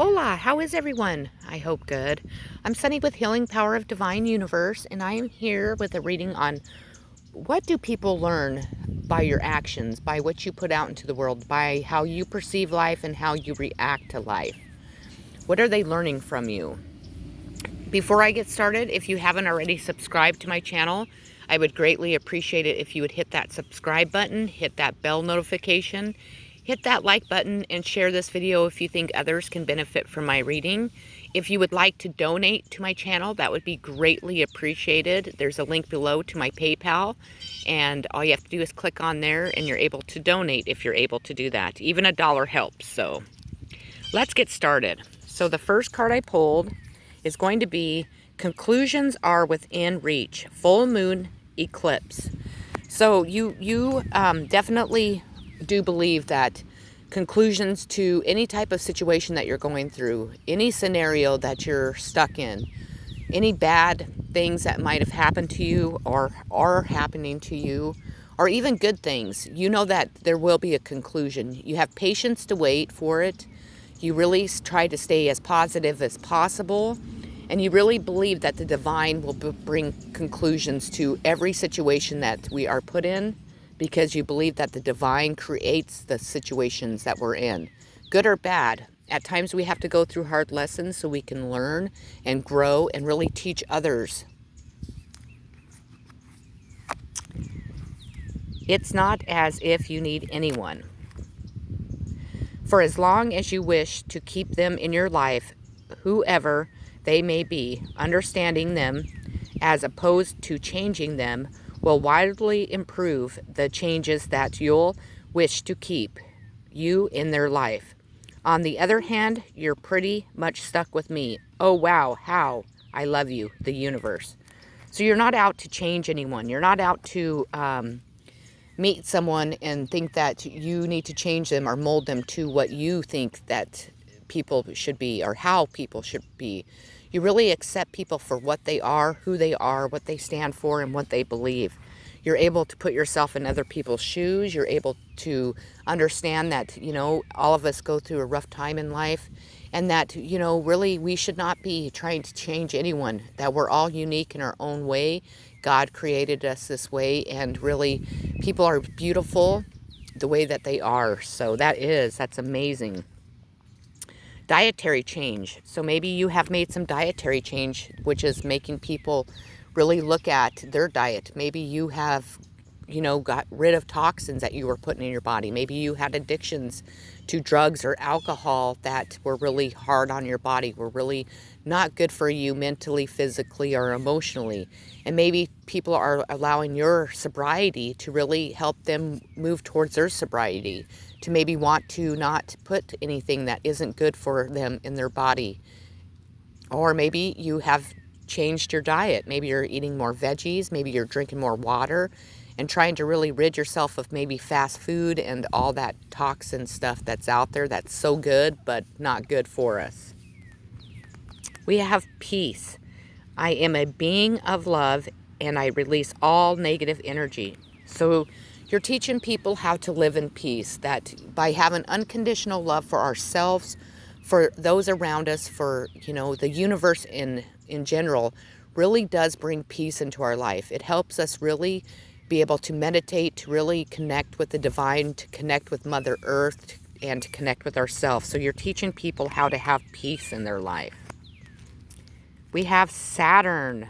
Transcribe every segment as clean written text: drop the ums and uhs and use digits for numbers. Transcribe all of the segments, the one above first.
Hola, how is everyone? I hope good. I'm Sunny with Healing Power of Divine Universe, and I am here with a reading on what do people learn by your actions, by what you put out into the world, by how you perceive life and how you react to life. What are they learning from you? Before I get started, if you haven't already subscribed to my channel, I would greatly appreciate it if you would hit that subscribe button, hit that bell notification, hit that like button, and share this video if you think others can benefit from my reading. If you would like to donate to my channel, that would be greatly appreciated. There's a link below to my PayPal, and all you have to do is click on there and you're able to donate if you're able to do that. Even $1 helps. So let's get started. So the first card I pulled is going to be Conclusions Are Within Reach, Full Moon Eclipse. So you definitely do believe that conclusions to any type of situation that you're going through, any scenario that you're stuck in, any bad things that might have happened to you or are happening to you, or even good things, you know that there will be a conclusion. You have patience to wait for it. You really try to stay as positive as possible. And you really believe that the divine will bring conclusions to every situation that we are put in, because you believe that the divine creates the situations that we're in, good or bad. At times we have to go through hard lessons so we can learn and grow and really teach others. It's not as if you need anyone. For as long as you wish to keep them in your life, whoever they may be, understanding them as opposed to changing them will wildly improve the changes that you'll wish to keep you in their life. On the other hand, you're pretty much stuck with me. Oh wow, how I love you, the universe. So you're not out to change anyone. You're not out to meet someone and think that you need to change them or mold them to what you think that people should be or how people should be. You really accept people for what they are, who they are, what they stand for, and what they believe. You're able to put yourself in other people's shoes. You're able to understand that, all of us go through a rough time in life, and that, really we should not be trying to change anyone, that we're all unique in our own way. God created us this way, and really people are beautiful the way that they are. So that's amazing. Dietary change. So maybe you have made some dietary change, which is making people really look at their diet. Maybe you have, got rid of toxins that you were putting in your body. Maybe you had addictions to drugs or alcohol that were really hard on your body, were really not good for you mentally, physically, or emotionally. And maybe people are allowing your sobriety to really help them move towards their sobriety, to maybe want to not put anything that isn't good for them in their body. Or maybe you have changed your diet. Maybe you're eating more veggies, maybe you're drinking more water, and trying to really rid yourself of maybe fast food and all that toxin stuff that's out there that's so good but not good for us. We have peace. I am a being of love, and I release all negative energy. So you're teaching people how to live in peace, that by having unconditional love for ourselves, for those around us, for, the universe in general, really does bring peace into our life. It helps us really be able to meditate, to really connect with the divine, to connect with Mother Earth, and to connect with ourselves. So you're teaching people how to have peace in their life. We have Saturn.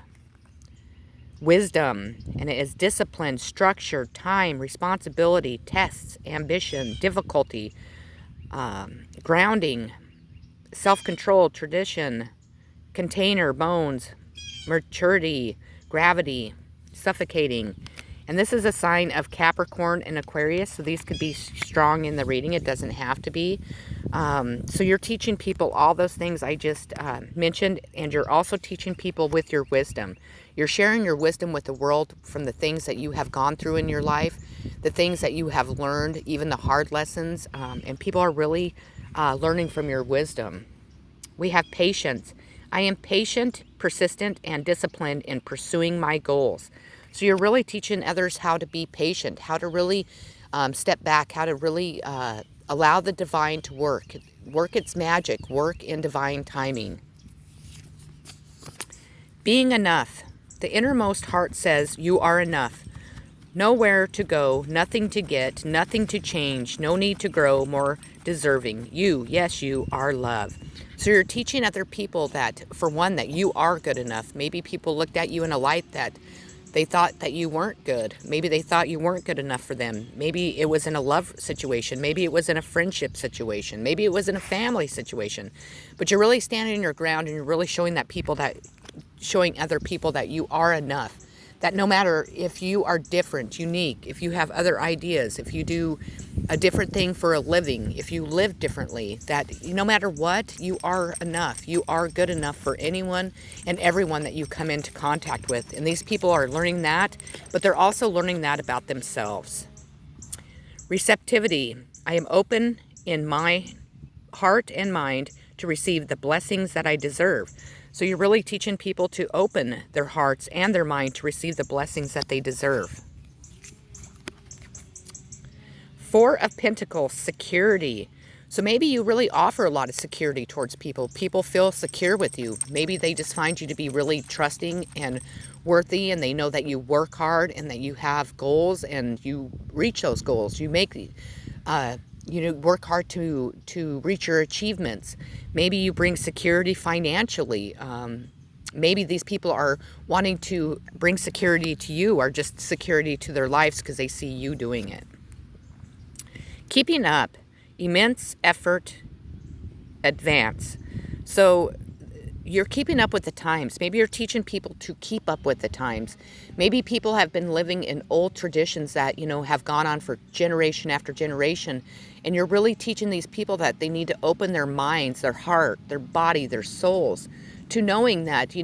Wisdom, and it is discipline, structure, time, responsibility, tests, ambition, difficulty, grounding, self-control, tradition, container, bones, maturity, gravity, suffocating. And this is a sign of Capricorn and Aquarius, so these could be strong in the reading. It doesn't have to be. So you're teaching people all those things I just mentioned, and you're also teaching people with your wisdom. You're sharing your wisdom with the world from the things that you have gone through in your life, the things that you have learned, even the hard lessons, and people are really learning from your wisdom. We have patience. I am patient, persistent, and disciplined in pursuing my goals. So you're really teaching others how to be patient, how to really step back, how to really Allow the divine to work its magic, work in divine timing. Being enough. The innermost heart says you are enough. Nowhere to go, nothing to get, nothing to change, no need to grow more deserving. You, yes, you are love. So you're teaching other people that, for one, that you are good enough. Maybe people looked at you in a light that they thought that you weren't good. Maybe they thought you weren't good enough for them. Maybe it was in a love situation. Maybe it was in a friendship situation. Maybe it was in a family situation. But you're really standing your ground, and you're really showing other people that you are enough. That no matter if you are different, unique, if you have other ideas, if you do a different thing for a living, if you live differently, that no matter what, you are enough. You are good enough for anyone and everyone that you come into contact with. And these people are learning that, but they're also learning that about themselves. Receptivity. I am open in my heart and mind to receive the blessings that I deserve. So you're really teaching people to open their hearts and their mind to receive the blessings that they deserve. Four of Pentacles, security. So maybe you really offer a lot of security towards people. People feel secure with you. Maybe they just find you to be really trusting and worthy, and they know that you work hard and that you have goals and you reach those goals. You make work hard to reach your achievements. Maybe you bring security financially. Maybe these people are wanting to bring security to you, or just security to their lives because they see you doing it. Keeping up, immense effort, advance. So you're keeping up with the times. Maybe you're teaching people to keep up with the times. Maybe people have been living in old traditions that, have gone on for generation after generation. And you're really teaching these people that they need to open their minds, their heart, their body, their souls, to knowing that,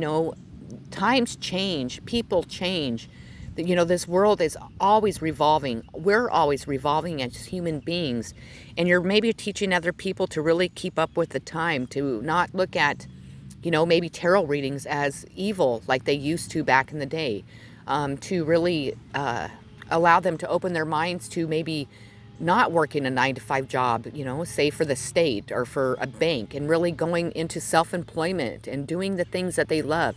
times change, people change. This world is always revolving. We're always revolving as human beings. And you're maybe teaching other people to really keep up with the time, to not look at maybe tarot readings as evil like they used to back in the day, to really allow them to open their minds to maybe not working a 9-to-5 job, say for the state or for a bank, and really going into self-employment and doing the things that they love,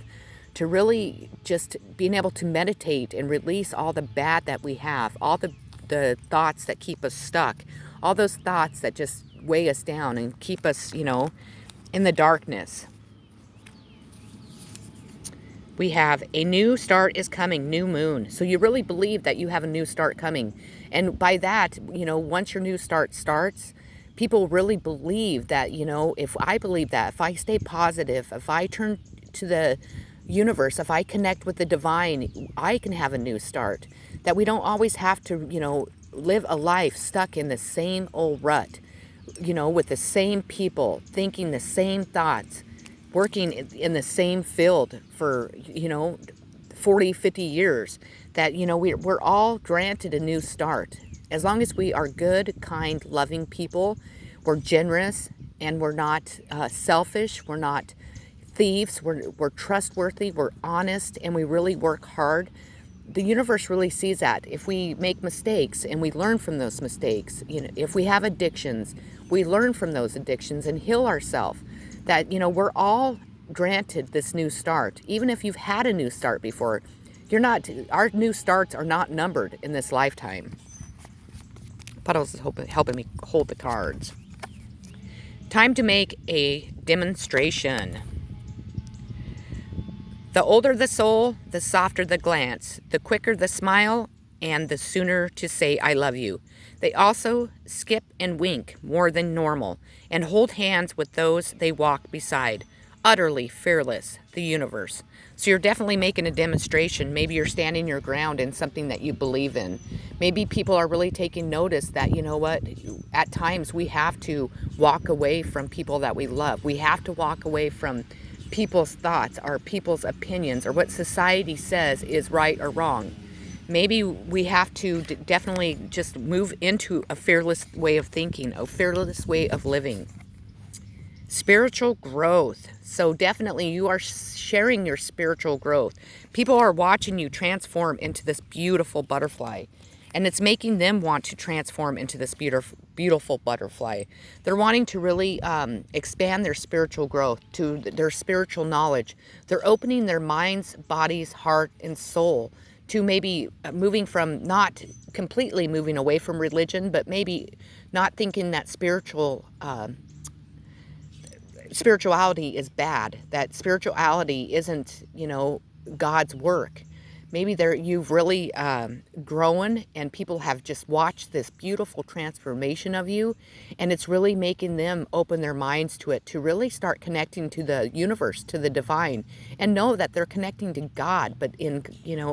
to really just being able to meditate and release all the bad that we have, all the thoughts that keep us stuck, all those thoughts that just weigh us down and keep us, in the darkness. We have a new start is coming, new moon. So you really believe that you have a new start coming. And by that, once your new start starts, people really believe that, if I believe that, if I stay positive, if I turn to the universe, if I connect with the divine, I can have a new start. That we don't always have to, live a life stuck in the same old rut, with the same people, thinking the same thoughts, working in the same field for, 40, 50 years, that, we're all granted a new start. As long as we are good, kind, loving people, we're generous, and we're not selfish, we're not thieves, we're trustworthy, we're honest, and we really work hard. The universe really sees that. If we make mistakes and we learn from those mistakes, if we have addictions, we learn from those addictions and heal ourselves. That, we're all granted this new start. Even if you've had a new start before, our new starts are not numbered in this lifetime. Puddles is helping me hold the cards. Time to make a demonstration. The older the soul, the softer the glance, the quicker the smile, and the sooner to say I love you. They also skip and wink more than normal and hold hands with those they walk beside. Utterly fearless, the universe. So you're definitely making a demonstration. Maybe you're standing your ground in something that you believe in. Maybe people are really taking notice that, at times we have to walk away from people that we love. We have to walk away from people's thoughts or people's opinions or what society says is right or wrong. Maybe we have to definitely just move into a fearless way of thinking, a fearless way of living. Spiritual growth. So definitely you are sharing your spiritual growth. People are watching you transform into this beautiful butterfly. And it's making them want to transform into this beautiful butterfly. They're wanting to really expand their spiritual growth, to their spiritual knowledge. They're opening their minds, bodies, heart, and soul to maybe moving from, not completely moving away from religion, but maybe not thinking that spirituality is bad, that spirituality isn't, God's work. Maybe you've really grown, and people have just watched this beautiful transformation of you, and it's really making them open their minds to it, to really start connecting to the universe, to the divine, and know that they're connecting to God, but in,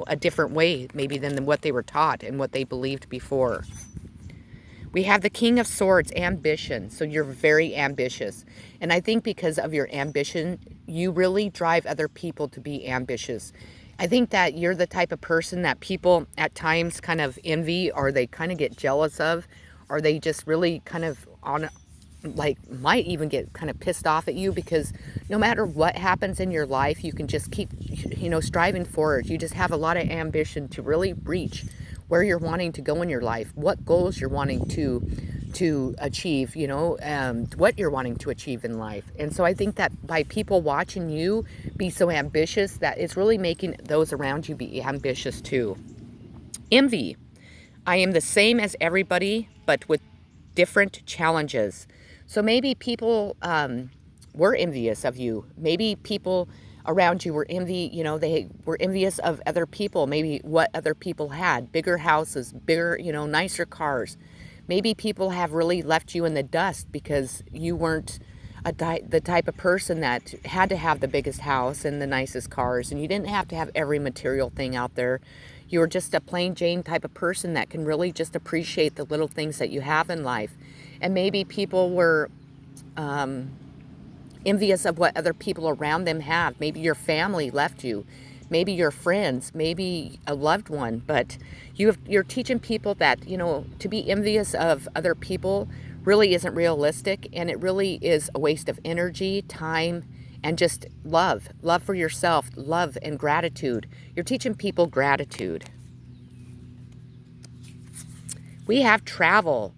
a different way maybe than what they were taught and what they believed before. We have the King of Swords, ambition. So you're very ambitious. And I think because of your ambition, you really drive other people to be ambitious. I think that you're the type of person that people at times kind of envy, or they kind of get jealous of, or they just really kind of might even get kind of pissed off at you, because no matter what happens in your life, you can just keep, striving forward. You just have a lot of ambition to really reach where you're wanting to go in your life, what goals you're wanting to achieve, what you're wanting to achieve in life. And so I think that by people watching you be so ambitious, that it's really making those around you be ambitious too. Envy. I am the same as everybody, but with different challenges. So maybe people were envious of you. Maybe people around you were they were envious of other people, maybe what other people had, bigger houses, bigger, nicer cars. Maybe people have really left you in the dust because you weren't the type of person that had to have the biggest house and the nicest cars, and you didn't have to have every material thing out there. You were just a plain Jane type of person that can really just appreciate the little things that you have in life. And maybe people were envious of what other people around them have. Maybe your family left you, maybe your friends, maybe a loved one, but you're teaching people that, to be envious of other people really isn't realistic, and it really is a waste of energy, time, and just love for yourself, love and gratitude. You're teaching people gratitude. We have travel.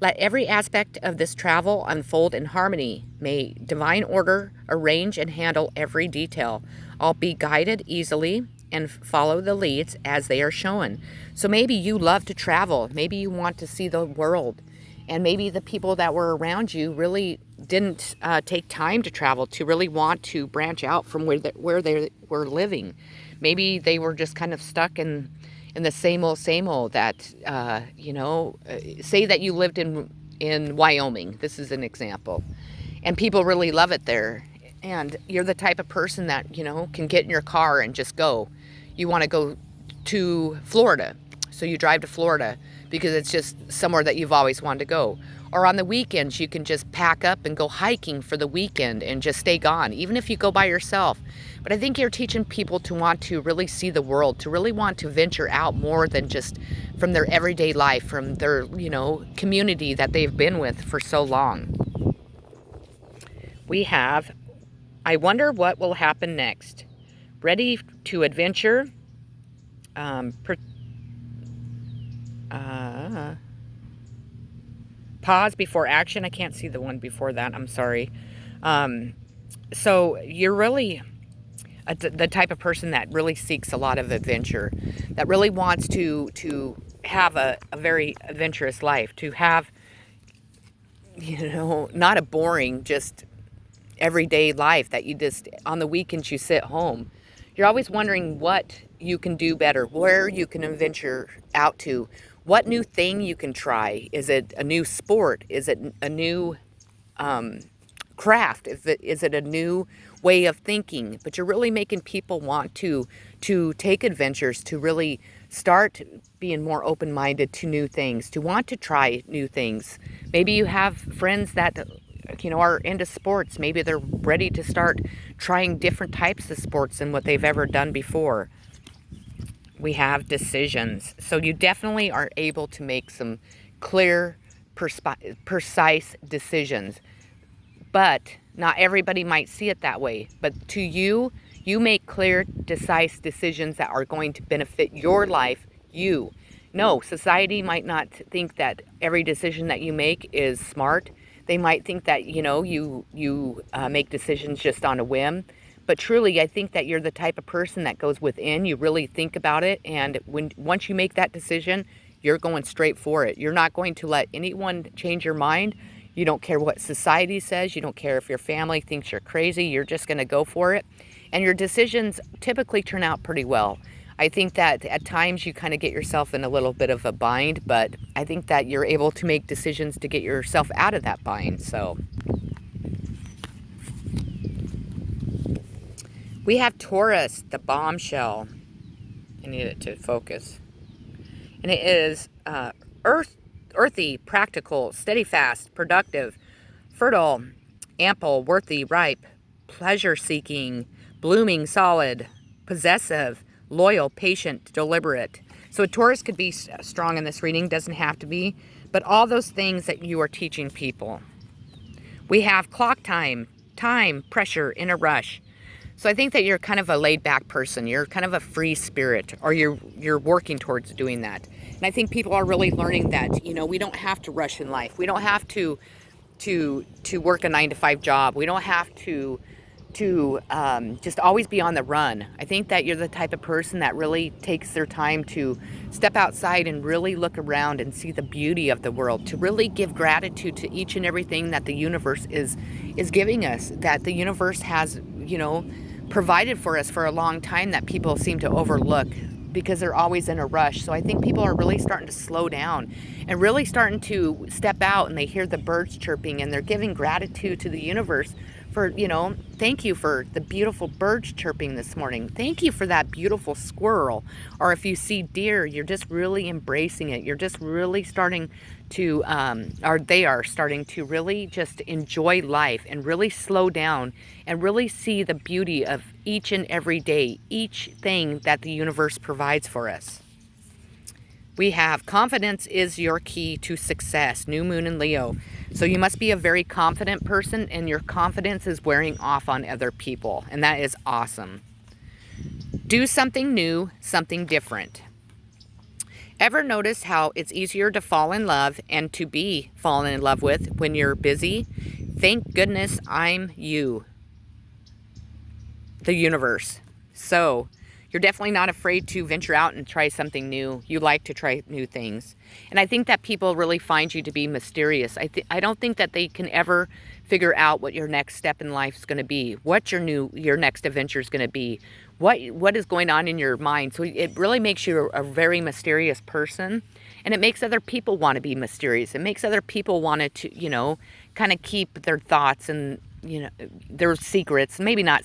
Let every aspect of this travel unfold in harmony. May divine order arrange and handle every detail. I'll be guided easily and follow the leads as they are shown. So maybe you love to travel. Maybe you want to see the world. And maybe the people that were around you really didn't take time to travel, to really want to branch out from where they were living. Maybe they were just kind of stuck in the same old that, say that you lived in Wyoming. This is an example. And people really love it there. And you're the type of person that, can get in your car and just go. You want to go to Florida. So you drive to Florida because it's just somewhere that you've always wanted to go. Or on the weekends, you can just pack up and go hiking for the weekend and just stay gone, even if you go by yourself. But I think you're teaching people to want to really see the world, to really want to venture out more than just from their everyday life, from their, community that they've been with for so long. We have, I wonder what will happen next. Ready to adventure. Pause before action. I can't see the one before that. I'm sorry. So you're really the type of person that really seeks a lot of adventure, that really wants to have a very adventurous life, to have, not a boring, just everyday life that you just, on the weekends you sit home. You're always wondering what you can do better, where you can venture out to, what new thing you can try. Is it a new sport? Is it a new craft? Is it a new way of thinking? But you're really making people want to take adventures, to really start being more open-minded to new things, to want to try new things. Maybe you have friends that are into sports. Maybe they're ready to start trying different types of sports than what they've ever done before. We have decisions. So you definitely are able to make some clear, precise decisions. But not everybody might see it that way. But to you, you make clear, precise decisions that are going to benefit your life, you. No, society might not think that every decision that you make is smart. They might think that, you make decisions just on a whim. But truly, I think that you're the type of person that goes within. You really think about it, and once you make that decision, you're going straight for it. You're not going to let anyone change your mind. You don't care what society says. You don't care if your family thinks you're crazy. You're just going to go for it. And your decisions typically turn out pretty well. I think that at times you kind of get yourself in a little bit of a bind, but I think that you're able to make decisions to get yourself out of that bind. So we have Taurus, the bombshell. I need it to focus. And it is earthy, practical, steadfast, productive, fertile, ample, worthy, ripe, pleasure-seeking, blooming, solid, possessive, loyal, patient, deliberate. So a Taurus could be strong in this reading, doesn't have to be, but all those things that you are teaching people. We have clock time, pressure, in a rush. So I think that you're kind of a laid-back person. You're kind of a free spirit, or you're working towards doing that. And I think people are really learning that, we don't have to rush in life. We don't have to work a 9-to-5 job. We don't have to just always be on the run. I think that you're the type of person that really takes their time to step outside and really look around and see the beauty of the world, to really give gratitude to each and everything that the universe is giving us, that the universe has, provided for us for a long time, that people seem to overlook because they're always in a rush. So I think people are really starting to slow down and really starting to step out, and they hear the birds chirping and they're giving gratitude to the universe for, thank you for the beautiful birds chirping this morning. Thank you for that beautiful squirrel. Or if you see deer, you're just really embracing it. You're just really starting to, or they are starting to really just enjoy life and really slow down and really see the beauty of each and every day, each thing that the universe provides for us. We have confidence is your key to success. New moon in Leo. So you must be a very confident person, and your confidence is wearing off on other people. And that is awesome. Do something new, something different. Ever notice how it's easier to fall in love and to be fallen in love with when you're busy? Thank goodness I'm you. The universe. So you're definitely not afraid to venture out and try something new. You like to try new things. And I think that people really find you to be mysterious. I don't think that they can ever figure out what your next step in life is going to be, what your next adventure is going to be, what is going on in your mind. So it really makes you a very mysterious person, and it makes other people want to be mysterious. It makes other people want to, kind of keep their thoughts and, their secrets, maybe not,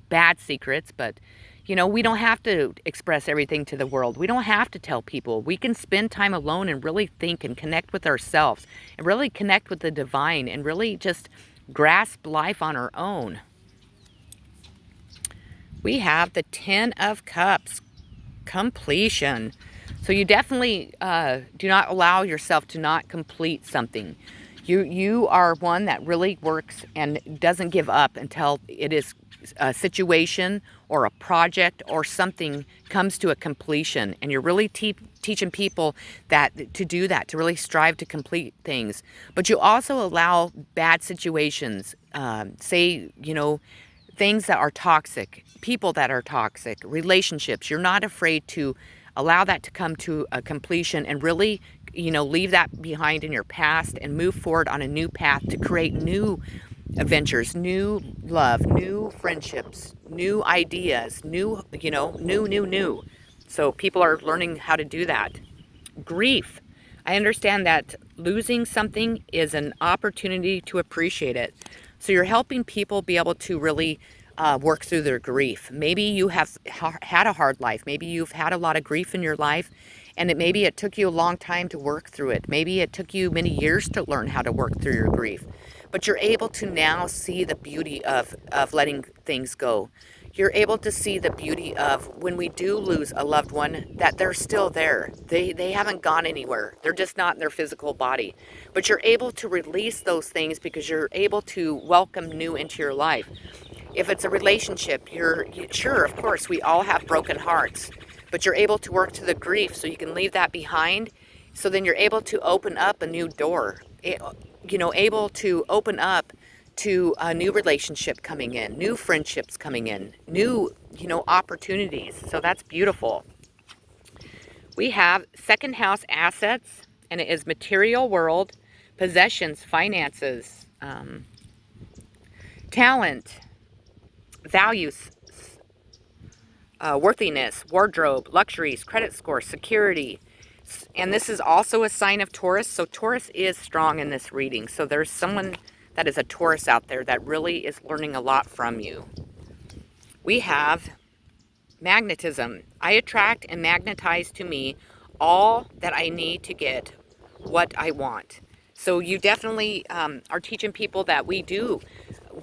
bad secrets, but we don't have to express everything to the world. We don't have to tell people. We can spend time alone and really think and connect with ourselves and really connect with the divine and really just grasp life on our own. We have the 10 of Cups, completion. So you definitely do not allow yourself to not complete something. You are one that really works and doesn't give up until it is a situation or a project or something comes to a completion, and you're really teaching people that to do that, to really strive to complete things. But you also allow bad situations, things that are toxic, people that are toxic, relationships. You're not afraid to allow that to come to a completion and really, leave that behind in your past and move forward on a new path to create new adventures, new love, new friendships, new ideas, new. So people are learning how to do that. Grief. I understand that losing something is an opportunity to appreciate it. So you're helping people be able to really work through their grief. Maybe you have had a hard life. Maybe you've had a lot of grief in your life, and maybe it took you a long time to work through it. Maybe it took you many years to learn how to work through your grief. But you're able to now see the beauty of letting things go. You're able to see the beauty of when we do lose a loved one, that they're still there. They haven't gone anywhere. They're just not in their physical body. But you're able to release those things because you're able to welcome new into your life. If it's a relationship, sure, of course, we all have broken hearts. but you're able to work to the grief so you can leave that behind. So then you're able to open up a new door, able to open up to a new relationship coming in, new friendships coming in, new, opportunities. So that's beautiful. We have second house assets, and it is material world, possessions, finances, talent, values, worthiness, wardrobe, luxuries, credit score, security. And this is also a sign of Taurus. So Taurus is strong in this reading. So there's someone that is a Taurus out there that really is learning a lot from you. We have magnetism. I attract and magnetize to me all that I need to get what I want. So you definitely are teaching people that we do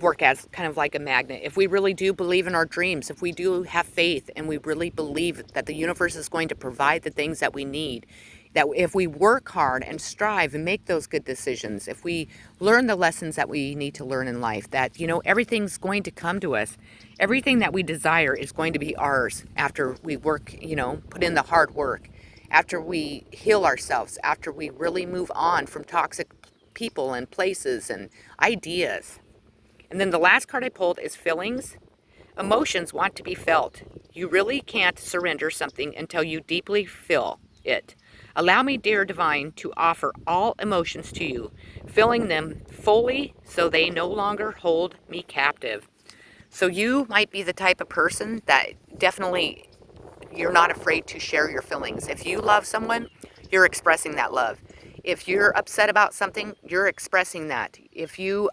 work as kind of like a magnet. If we really do believe in our dreams, if we do have faith and we really believe that the universe is going to provide the things that we need, that if we work hard and strive and make those good decisions, if we learn the lessons that we need to learn in life, that, everything's going to come to us. Everything that we desire is going to be ours after we work, put in the hard work, after we heal ourselves, after we really move on from toxic people and places and ideas. And then the last card I pulled is feelings. Emotions want to be felt. You really can't surrender something until you deeply feel it. Allow me, dear divine, to offer all emotions to you, filling them fully so they no longer hold me captive. So you might be the type of person that definitely you're not afraid to share your feelings. If you love someone, you're expressing that love. If you're upset about something, you're expressing that. If you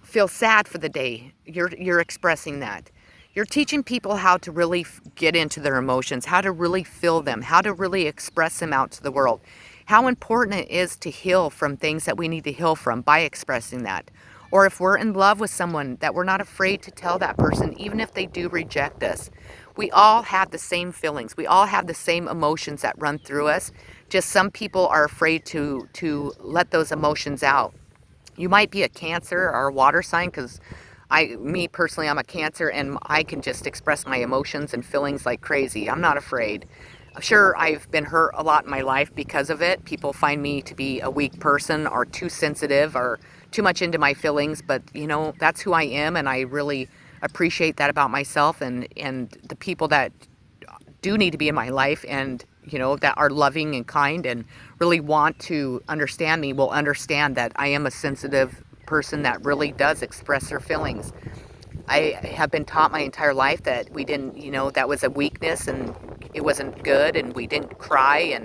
feel sad for the day, you're expressing that. You're teaching people how to really get into their emotions, how to really feel them, how to really express them out to the world. How important it is to heal from things that we need to heal from by expressing that. Or if we're in love with someone, that we're not afraid to tell that person, even if they do reject us. We all have the same feelings. We all have the same emotions that run through us. Just some people are afraid to let those emotions out. You might be a Cancer or a water sign, because me personally, I'm a Cancer, and I can just express my emotions and feelings like crazy. I'm not afraid. Sure, I've been hurt a lot in my life because of it. People find me to be a weak person or too sensitive or too much into my feelings, but that's who I am, and I really appreciate that about myself, and the people that do need to be in my life and that are loving and kind and really want to understand me will understand that I am a sensitive person that really does express their feelings. I have been taught my entire life that we didn't, that was a weakness and it wasn't good, and we didn't cry,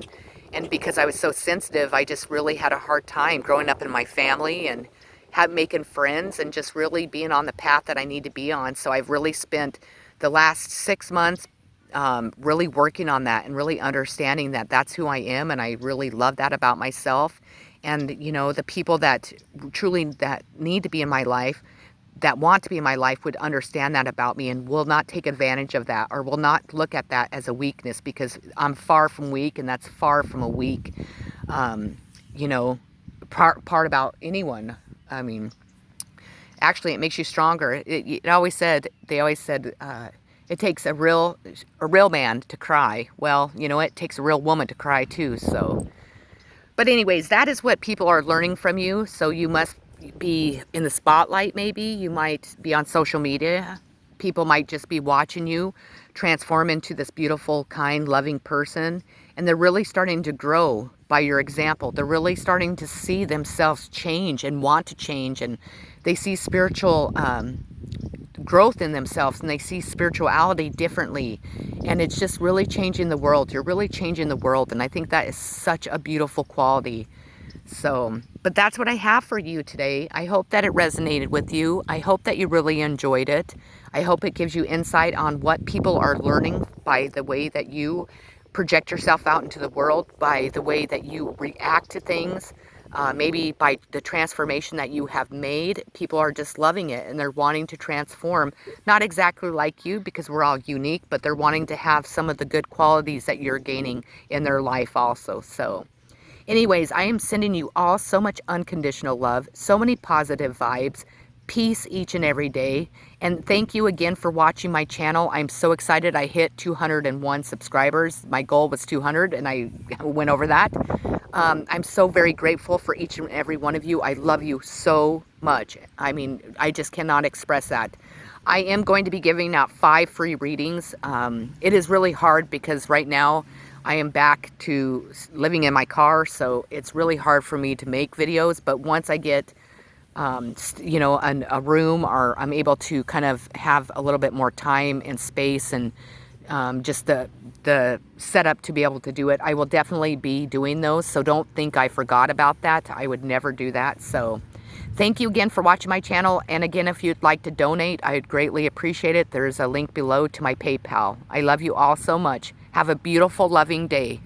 and because I was so sensitive, I just really had a hard time growing up in my family and making friends and just really being on the path that I need to be on. So I've really spent the last 6 months really working on that and really understanding that that's who I am, and I really love that about myself. And the people that truly that need to be in my life, that want to be in my life, would understand that about me and will not take advantage of that, or will not look at that as a weakness, because I'm far from weak, and that's far from a weak part about anyone. I mean, actually, it makes you stronger. They always said it takes a real man to cry. Well, it takes a real woman to cry too. So, but anyways, that is what people are learning from you. So you must be in the spotlight. Maybe you might be on social media. People might just be watching you transform into this beautiful, kind, loving person, and they're really starting to grow by your example. They're really starting to see themselves change and want to change, and they see spiritual growth in themselves, and they see spirituality differently, and it's just really changing the world. You're really changing the world, and I think that is such a beautiful quality. So, but that's what I have for you today. I hope that it resonated with you. I hope that you really enjoyed it. I hope it gives you insight on what people are learning by the way that you project yourself out into the world, by the way that you react to things, maybe by the transformation that you have made. People are just loving it, and they're wanting to transform, not exactly like you, because we're all unique, but they're wanting to have some of the good qualities that you're gaining in their life also. So anyways, I am sending you all so much unconditional love, so many positive vibes. peace each and every day. And thank you again for watching my channel. I'm so excited I hit 201 subscribers. My goal was 200 and I went over that. I'm so very grateful for each and every one of you. I love you so much. I mean, I just cannot express that. I am going to be giving out 5 free readings. It is really hard because right now I am back to living in my car, so it's really hard for me to make videos. But once I get you know, a room, or I'm able to kind of have a little bit more time and space and just the setup to be able to do it, I will definitely be doing those. So don't think I forgot about that. I would never do that. So thank you again for watching my channel. And again, if you'd like to donate, I'd greatly appreciate it. There's a link below to my PayPal. I love you all so much. Have a beautiful, loving day.